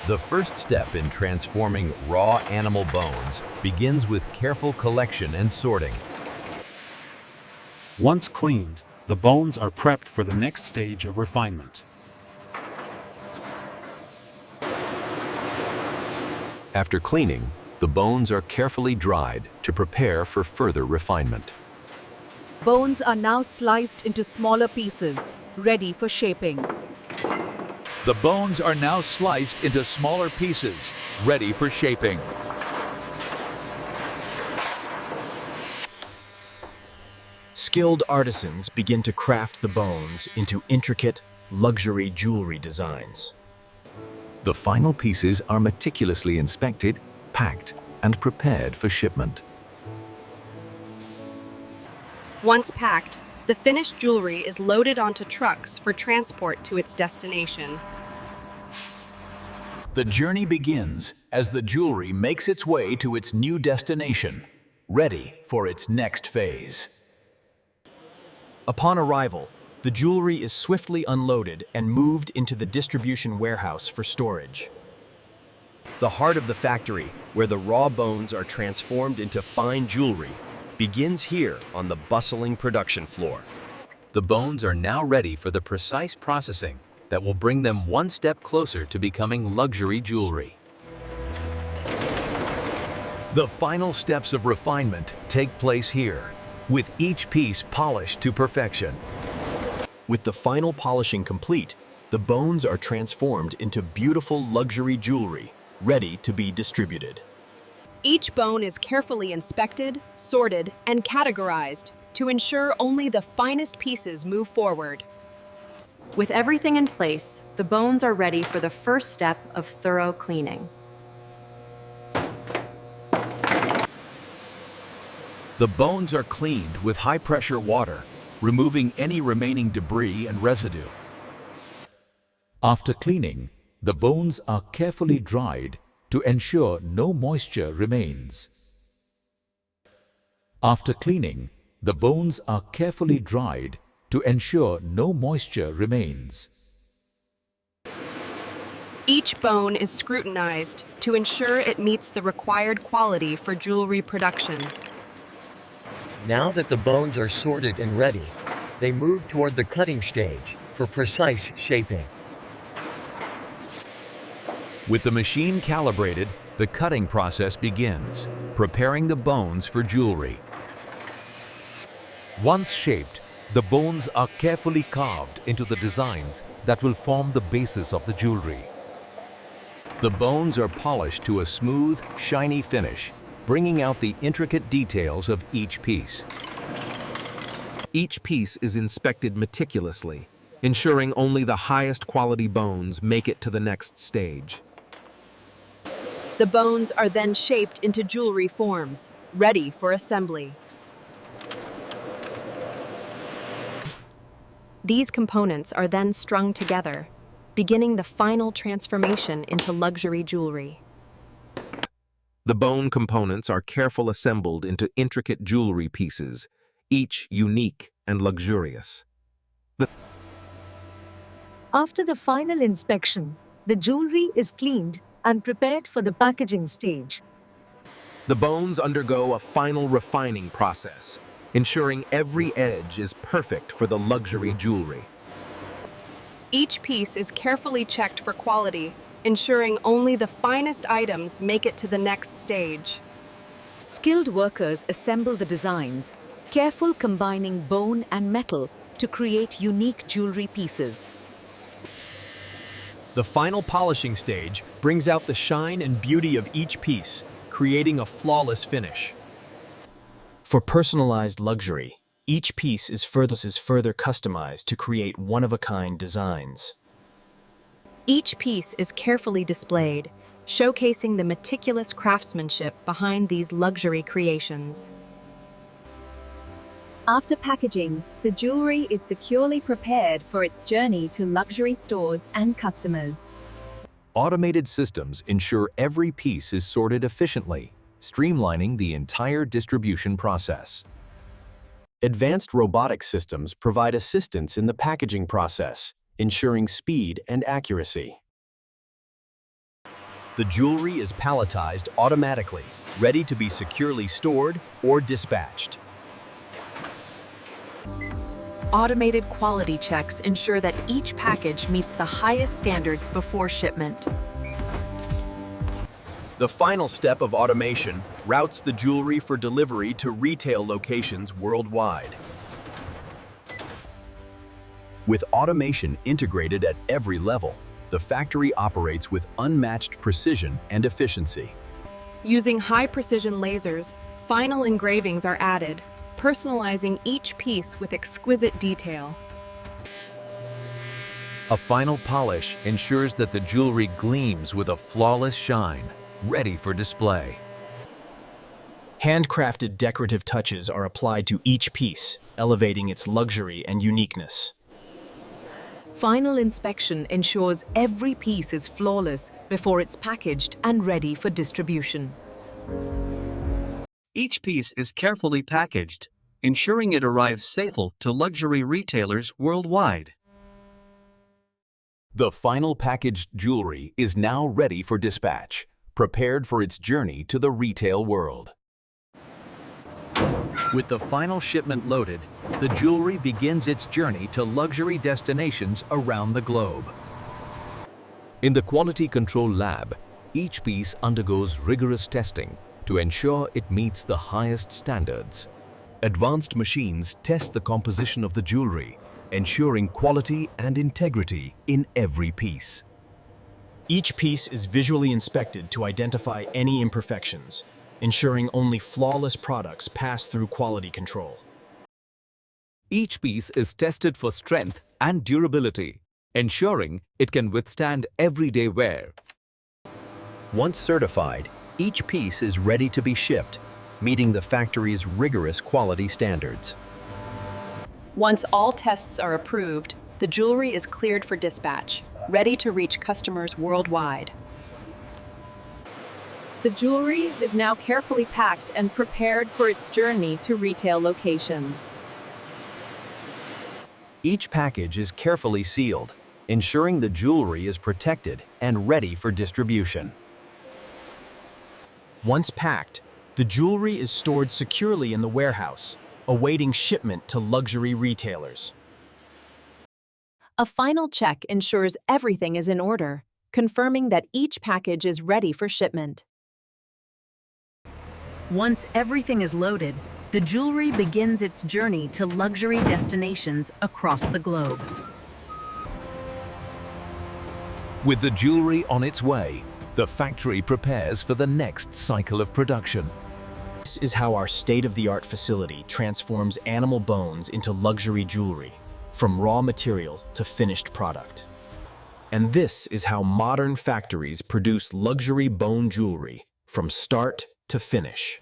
The first step in transforming raw animal bones begins with careful collection and sorting. Once cleaned, the bones are prepped for the next stage of refinement. After cleaning, the bones are carefully dried to prepare for further refinement. Bones are now sliced into smaller pieces, ready for shaping. The bones are now sliced into smaller pieces, ready for shaping. Skilled artisans begin to craft the bones into intricate, luxury jewelry designs. The final pieces are meticulously inspected, packed, and prepared for shipment. Once packed, the finished jewelry is loaded onto trucks for transport to its destination. The journey begins as the jewelry makes its way to its new destination, ready for its next phase. Upon arrival, the jewelry is swiftly unloaded and moved into the distribution warehouse for storage. The heart of the factory, where the raw bones are transformed into fine jewelry, begins here on the bustling production floor. The bones are now ready for the precise processing that will bring them one step closer to becoming luxury jewelry. The final steps of refinement take place here, with each piece polished to perfection. With the final polishing complete, the bones are transformed into beautiful luxury jewelry, ready to be distributed. Each bone is carefully inspected, sorted, and categorized to ensure only the finest pieces move forward. With everything in place, the bones are ready for the first step of thorough cleaning. The bones are cleaned with high-pressure water, removing any remaining debris and residue. After cleaning, the bones are carefully dried to ensure no moisture remains. After cleaning, the bones are carefully dried to ensure no moisture remains. Each bone is scrutinized to ensure it meets the required quality for jewelry production. Now that the bones are sorted and ready, they move toward the cutting stage for precise shaping. With the machine calibrated, the cutting process begins, preparing the bones for jewelry. Once shaped, the bones are carefully carved into the designs that will form the basis of the jewelry. The bones are polished to a smooth, shiny finish, bringing out the intricate details of each piece. Each piece is inspected meticulously, ensuring only the highest quality bones make it to the next stage. The bones are then shaped into jewelry forms, ready for assembly. These components are then strung together, beginning the final transformation into luxury jewelry. The bone components are carefully assembled into intricate jewelry pieces, each unique and luxurious. After the final inspection, the jewelry is cleaned and prepared for the packaging stage. The bones undergo a final refining process, ensuring every edge is perfect for the luxury jewelry. Each piece is carefully checked for quality, ensuring only the finest items make it to the next stage. Skilled workers assemble the designs, careful combining bone and metal to create unique jewelry pieces. The final polishing stage brings out the shine and beauty of each piece, creating a flawless finish. For personalized luxury, each piece is further customized to create one-of-a-kind designs. Each piece is carefully displayed, showcasing the meticulous craftsmanship behind these luxury creations. After packaging, the jewelry is securely prepared for its journey to luxury stores and customers. Automated systems ensure every piece is sorted efficiently, streamlining the entire distribution process. Advanced robotic systems provide assistance in the packaging process, ensuring speed and accuracy. The jewelry is palletized automatically, ready to be securely stored or dispatched. Automated quality checks ensure that each package meets the highest standards before shipment. The final step of automation routes the jewelry for delivery to retail locations worldwide. With automation integrated at every level, the factory operates with unmatched precision and efficiency. Using high-precision lasers, final engravings are added, personalizing each piece with exquisite detail. A final polish ensures that the jewelry gleams with a flawless shine, ready for display. Handcrafted decorative touches are applied to each piece, elevating its luxury and uniqueness. Final inspection ensures every piece is flawless before it's packaged and ready for distribution. Each piece is carefully packaged, ensuring it arrives safely to luxury retailers worldwide. The final packaged jewelry is now ready for dispatch, prepared for its journey to the retail world. With the final shipment loaded, the jewelry begins its journey to luxury destinations around the globe. In the quality control lab, each piece undergoes rigorous testing to ensure it meets the highest standards. Advanced machines test the composition of the jewelry, ensuring quality and integrity in every piece. Each piece is visually inspected to identify any imperfections, ensuring only flawless products pass through quality control. Each piece is tested for strength and durability, ensuring it can withstand everyday wear. Once certified, each piece is ready to be shipped, meeting the factory's rigorous quality standards. Once all tests are approved, the jewelry is cleared for dispatch, ready to reach customers worldwide. The jewelry is now carefully packed and prepared for its journey to retail locations. Each package is carefully sealed, ensuring the jewelry is protected and ready for distribution. Once packed, the jewelry is stored securely in the warehouse, awaiting shipment to luxury retailers. A final check ensures everything is in order, confirming that each package is ready for shipment. Once everything is loaded, the jewelry begins its journey to luxury destinations across the globe. With the jewelry on its way, the factory prepares for the next cycle of production. This is how our state-of-the-art facility transforms animal bones into luxury jewelry, from raw material to finished product. And this is how modern factories produce luxury bone jewelry from start to finish.